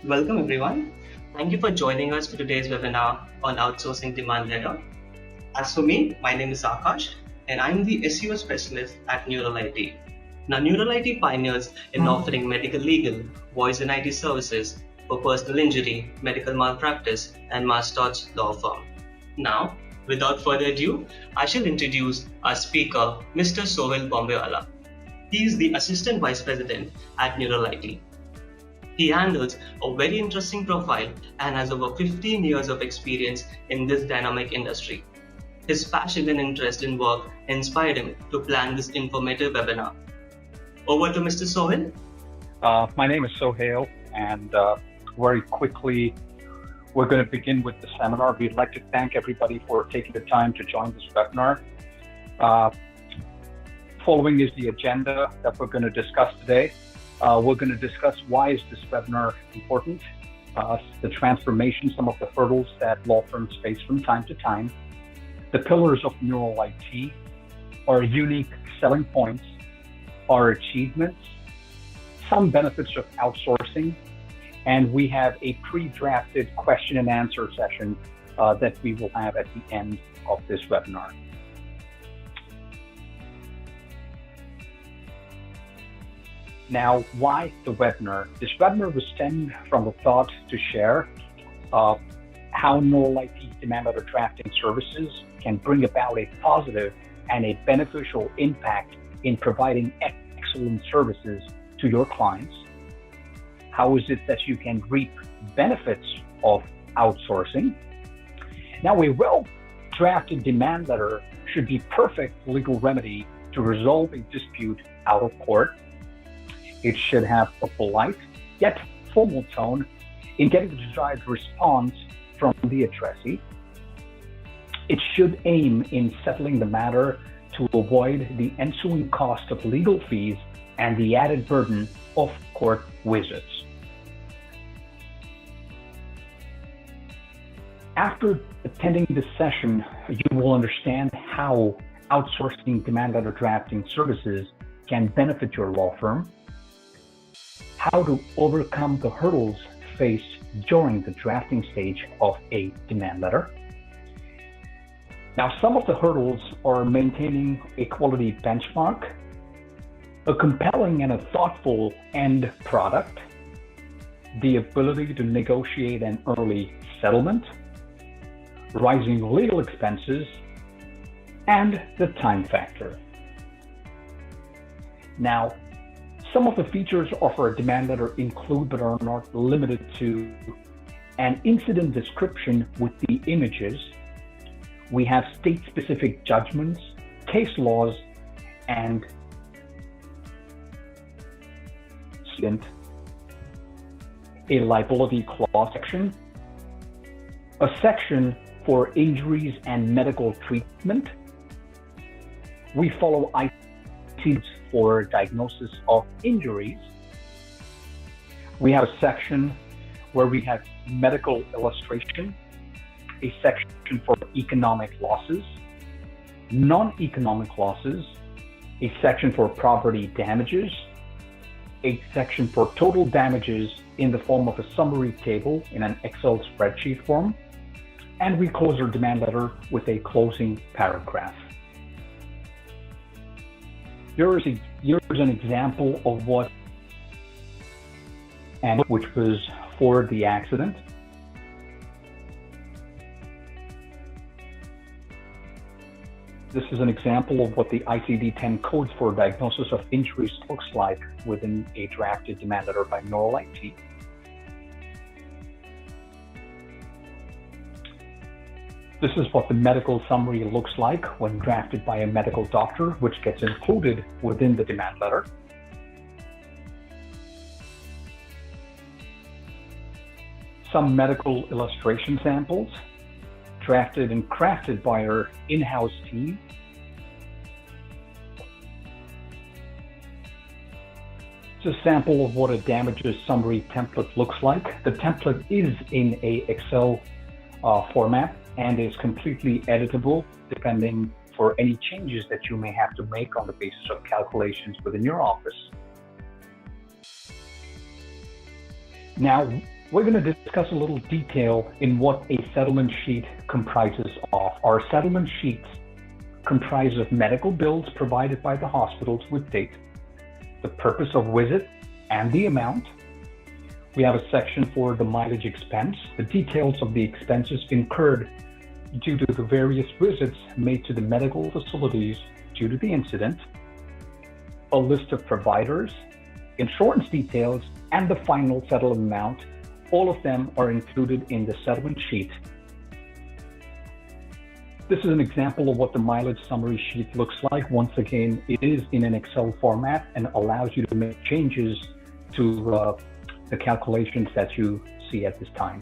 Welcome everyone. Thank you for joining us for today's webinar on outsourcing demand letter. As for me, my name is Akash and I'm the SEO specialist at Neural IT. Now Neural IT pioneers in offering medical legal, voice and IT services for personal injury, medical malpractice and mass torts law firm. Now, without further ado, I shall introduce our speaker, Mr. Sohail Bombaywala. He is the Assistant Vice President at Neural IT. He handles a very interesting profile and has over 15 years of experience in this dynamic industry. His passion and interest in work inspired him to plan this informative webinar. Over to Mr. Sohail. My name is Sohail, and very quickly, we're going to begin with the seminar. We'd like to thank everybody for taking the time to join this webinar. Following is the agenda that we're going to discuss today. We're going to discuss why is this webinar important, the transformation, some of the hurdles that law firms face from time to time, the pillars of Neural IT, our unique selling points, our achievements, some benefits of outsourcing, and we have a pre-drafted question and answer session that we will have at the end of this webinar. Now, why the webinar? This webinar was stemmed from a thought to share how Neural IT demand letter drafting services can bring about a positive and a beneficial impact in providing excellent services to your clients. How is it that you can reap benefits of outsourcing? Now, a well-drafted demand letter should be perfect legal remedy to resolve a dispute out of court. It should have a polite yet formal tone in getting the desired response from the addressee. It should aim in settling the matter to avoid the ensuing cost of legal fees and the added burden of court visits. After attending this session, you will understand how outsourcing demand letter drafting services can benefit your law firm, how to overcome the hurdles faced during the drafting stage of a demand letter. Now, some of the hurdles are maintaining a quality benchmark, a compelling and a thoughtful end product, the ability to negotiate an early settlement, rising legal expenses, and the time factor. Now, some of the features of our demand letter include, but are not limited to, an incident description with the images. We have state-specific judgments, case laws, and a liability clause section, a section for injuries and medical treatment. We follow ICs for diagnosis of injuries. We have a section where we have medical illustration, a section for economic losses, non-economic losses, a section for property damages, a section for total damages in the form of a summary table in an Excel spreadsheet form, and we close our demand letter with a closing paragraph. Here's an example of what, and which was for the accident. This is an example of what the ICD-10 codes for diagnosis of injuries looks like within a drafted demand letter by Neural IT. This is what the medical summary looks like when drafted by a medical doctor, which gets included within the demand letter. Some medical illustration samples, drafted and crafted by our in-house team. It's a sample of what a damages summary template looks like. The template is in a Excel format and is completely editable depending for any changes that you may have to make on the basis of calculations within your office. Now, We're going to discuss a little detail in what a settlement sheet comprises of. Our settlement sheets comprise of medical bills provided by the hospitals with date, the purpose of visit, and the amount. We have a section for the mileage expense, the details of the expenses incurred due to the various visits made to the medical facilities due to the incident, a list of providers, insurance details, and the final settlement amount. All of them are included in the settlement sheet. This is an example of what the mileage summary sheet looks like. Once again, it is in an Excel format and allows you to make changes to the calculations that you see at this time.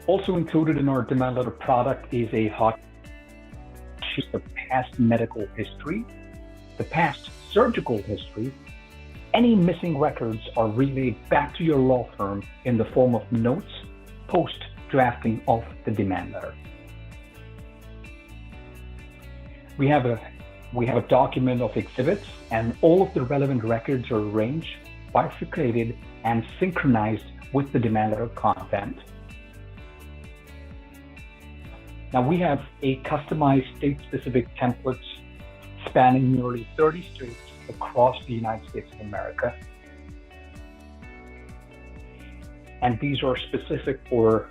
Also included in our demand letter product is a hot sheet of past medical history, the past surgical history. Any missing records are relayed back to your law firm in the form of notes post drafting of the demand letter. We have a document of exhibits, and all of the relevant records are arranged, bifurcated, and synchronized with the demand letter content. Now we have a customized state-specific templates spanning nearly 30 states across the United States of America. And these are specific for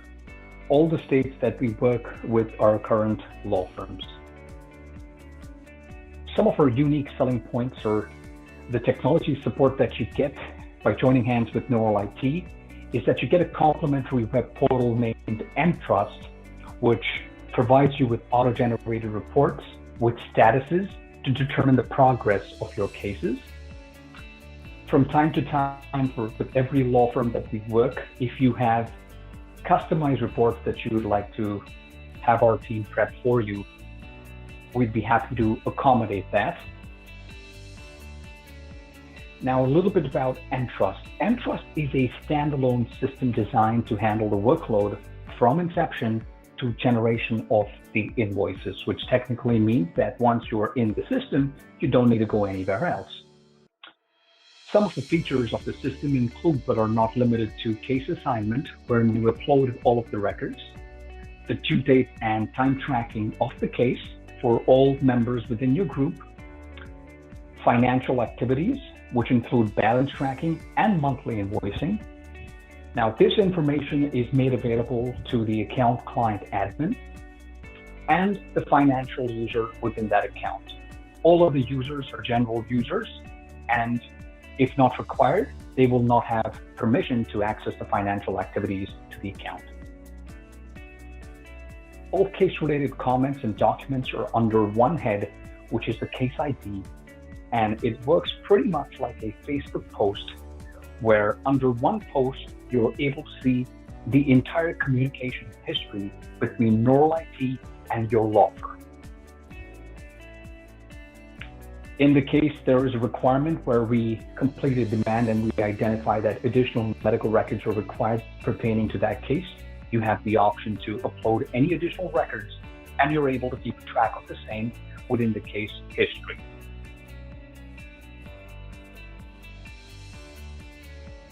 all the states that we work with our current law firms. Some of our unique selling points are the technology support that you get by joining hands with Neural IT is that you get a complimentary web portal named nTrust, which provides you with auto-generated reports with statuses to determine the progress of your cases. From time to time, with every law firm that we work, if you have customized reports that you would like to have our team prep for you, we'd be happy to accommodate that. Now, a little bit about nTrust. nTrust is a standalone system designed to handle the workload from inception to generation of the invoices, which technically means that once you are in the system, you don't need to go anywhere else. Some of the features of the system include, but are not limited to, case assignment, wherein you upload all of the records, the due date and time tracking of the case for all members within your group, financial activities, which include balance tracking and monthly invoicing. Now, this information is made available to the account client admin and the financial user within that account. All of the users are general users, and if not required, they will not have permission to access the financial activities to the account. All case-related comments and documents are under one head, which is the case ID, and it works pretty much like a Facebook post, where under one post, you're able to see the entire communication history between Neural IT and your law firm. In the case there is a requirement where we complete a demand and we identify that additional medical records are required pertaining to that case, you have the option to upload any additional records, and you're able to keep track of the same within the case history.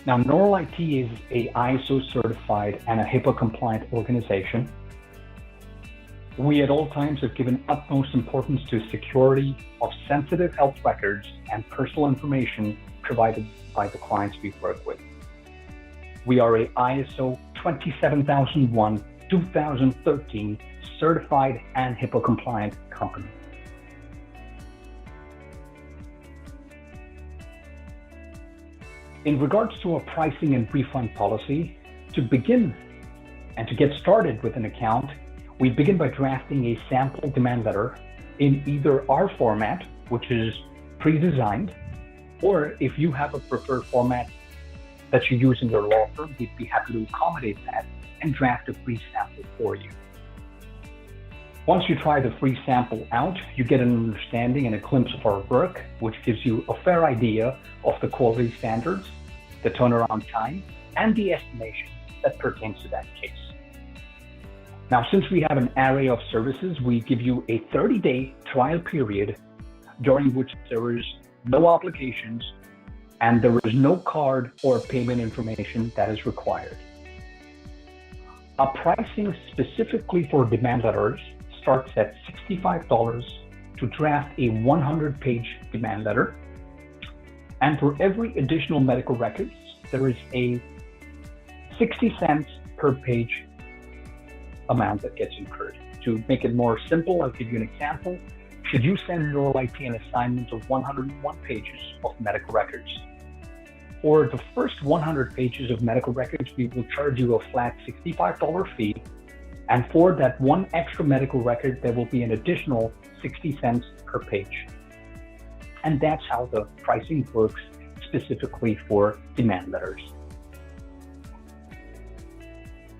Now, Neural IT is a ISO certified and a HIPAA compliant organization. We at all times have given utmost importance to security of sensitive health records and personal information provided by the clients we work with. We are a ISO 27001-2013 certified and HIPAA compliant company. In regards to our pricing and refund policy, to begin and to get started with an account, we begin by drafting a sample demand letter in either our format, which is pre-designed, or if you have a preferred format that you use in your law firm, we'd be happy to accommodate that and draft a free sample for you. Once you try the free sample out, you get an understanding and a glimpse of our work, which gives you a fair idea of the quality standards, the turnaround time, and the estimation that pertains to that case. Now, since we have an array of services, we give you a 30-day trial period during which there is no obligations and there is no card or payment information that is required. Our pricing specifically for demand letters starts at $65 to draft a 100-page demand letter. And for every additional medical records, there is a 60 cents per page amount that gets incurred. To make it more simple, I'll give you an example. Should you send Neural IT an assignment of 101 pages of medical records? For the first 100 pages of medical records, we will charge you a flat $65 fee. And for that one extra medical record, there will be an additional 60 cents per page. And that's how the pricing works specifically for demand letters.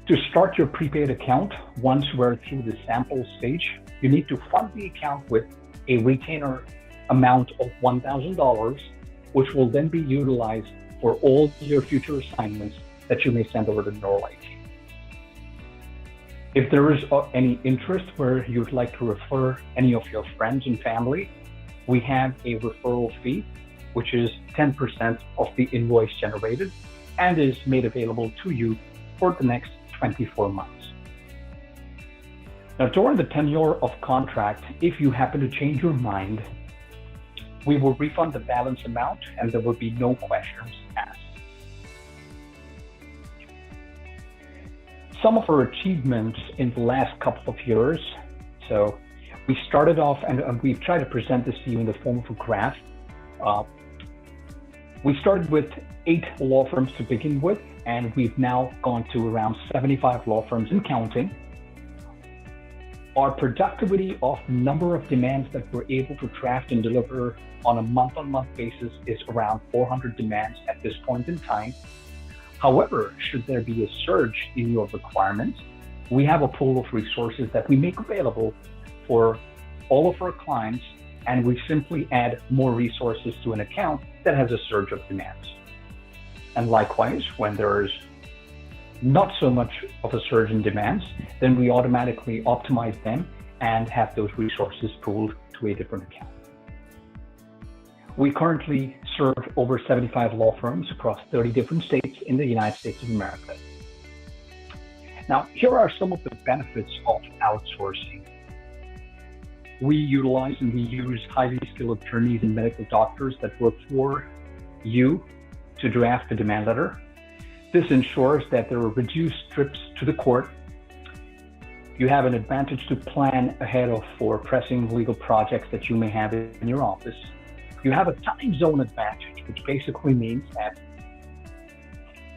To start your prepaid account, once we're through the sample stage, you need to fund the account with a retainer amount of $1,000, which will then be utilized for all your future assignments that you may send over to Neural IT. If there is any interest where you'd like to refer any of your friends and family, we have a referral fee, which is 10% of the invoice generated and is made available to you for the next 24 months. Now, during the tenure of contract, if you happen to change your mind, we will refund the balance amount and there will be no questions asked. Some of our achievements in the last couple of years. So we started off, and we've tried to present this to you in the form of a graph. We started with 8 law firms to begin with, and we've now gone to around 75 law firms and counting. Our productivity of number of demands that we're able to draft and deliver on a month-on-month basis is around 400 demands at this point in time. However, should there be a surge in your requirements, we have a pool of resources that we make available for all of our clients, and we simply add more resources to an account that has a surge of demands. And likewise, when there's not so much of a surge in demands, then we automatically optimize them and have those resources pooled to a different account. We currently serve over 75 law firms across 30 different states in the United States of America. Now, here are some of the benefits of outsourcing. We utilize and we use highly skilled attorneys and medical doctors that work for you to draft the demand letter. This ensures that there are reduced trips to the court. You have an advantage to plan ahead of for pressing legal projects that you may have in your office. You have a time zone advantage, which basically means that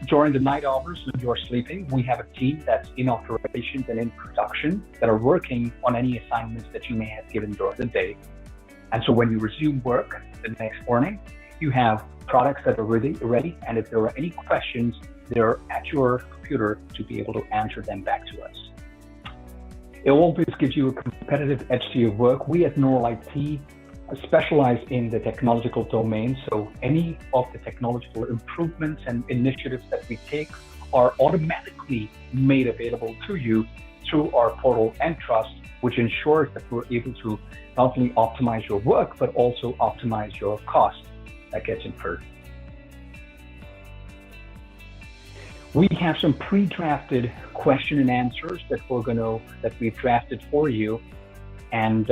during the night hours when you're sleeping, we have a team that's in operations and in production that are working on any assignments that you may have given during the day. And so when you resume work the next morning, you have products that are ready, and if there are any questions, they're at your computer to be able to answer them back to us. It always gives you a competitive edge to your work. We at Neural IT specialize in the technological domain, so any of the technological improvements and initiatives that we take are automatically made available to you through our portal Entrust, which ensures that we're able to not only optimize your work, but also optimize your cost that gets incurred. We have some pre-drafted question and answers that we've drafted for you, and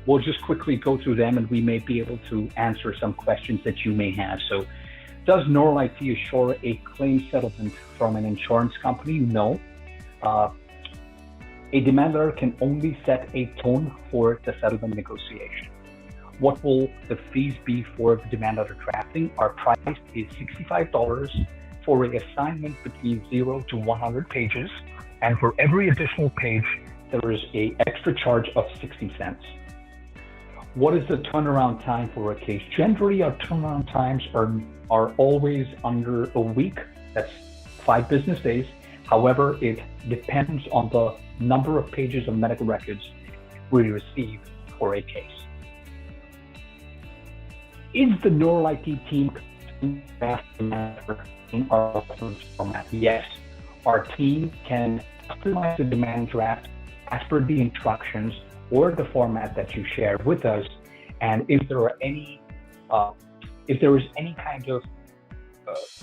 we'll just quickly go through them, and we may be able to answer some questions that you may have. So, does Neural IT assure a claim settlement from an insurance company? No. A demand letter can only set a tone for the settlement negotiation. What will the fees be for the demand letter drafting? Our price is $65 for an assignment between 0 to 100 pages, and for every additional page, there is an extra charge of 60 cents. What is the turnaround time for a case? Generally, our turnaround times are always under a week. That's 5 business days. However, it depends on the number of pages of medical records we receive for a case. Is the Neural IT team in our format? Yes. Our team can customize the demand draft as per the instructions or the format that you share with us. And if there are any if there is any kind of,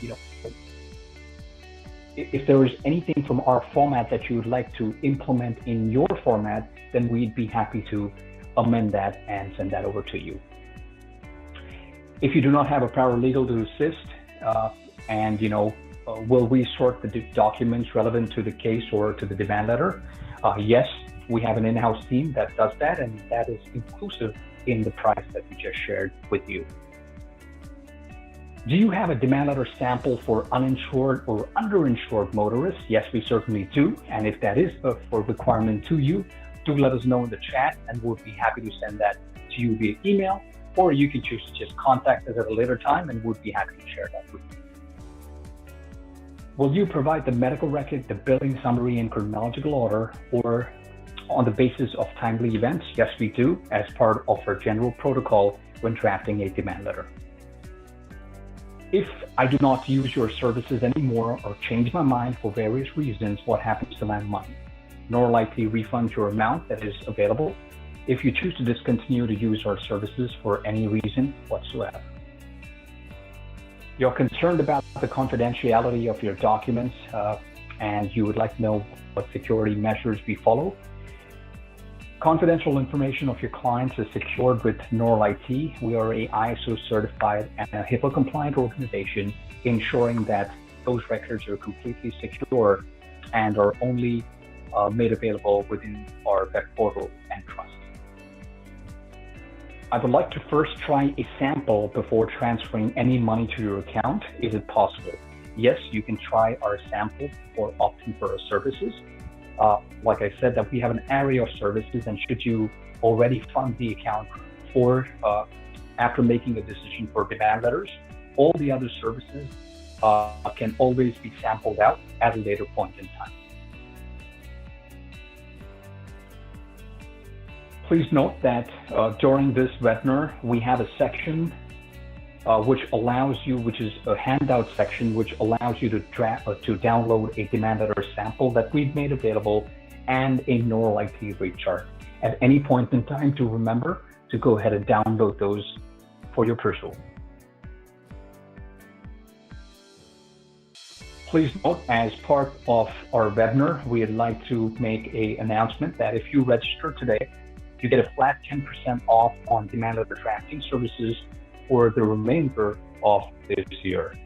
you know, if there is anything from our format that you would like to implement in your format, then we'd be happy to amend that and send that over to you. If you do not have a paralegal to assist, and will we sort the documents relevant to the case or to the demand letter? Yes, we have an in-house team that does that, and that is inclusive in the price that we just shared with you. Do you have a demand letter sample for uninsured or underinsured motorists? Yes, we certainly do. And if that is a requirement to you, do let us know in the chat, and we'll be happy to send that to you via email, or you can choose to just contact us at a later time, and we'll be happy to share that with you. Will you provide the medical record, the billing summary in chronological order, or on the basis of timely events? Yes, we do, as part of our general protocol when drafting a demand letter. If I do not use your services anymore or change my mind for various reasons, what happens to my money? Nor likely refund your amount that is available if you choose to discontinue to use our services for any reason whatsoever. You're concerned about the confidentiality of your documents, and you would like to know what security measures we follow. Confidential information of your clients is secured with NORL IT. We are a ISO certified and a HIPAA compliant organization, ensuring that those records are completely secure and are only made available within our web portal and trust. I would like to first try a sample before transferring any money to your account. Is it possible? Yes, you can try our sample before opting for our services. Like I said, that we have an array of services, and should you already fund the account for after making a decision for demand letters, all the other services can always be sampled out at a later point in time. Please note that during this webinar, we have a section which is a handout section, which allows you to download a demand letter sample that we've made available and a NORL IT rate chart. At any point in time, to remember to go ahead and download those for your perusal. Please note, as part of our webinar, we'd like to make an announcement that if you register today, you get a flat 10% off on demand letter drafting services for the remainder of this year.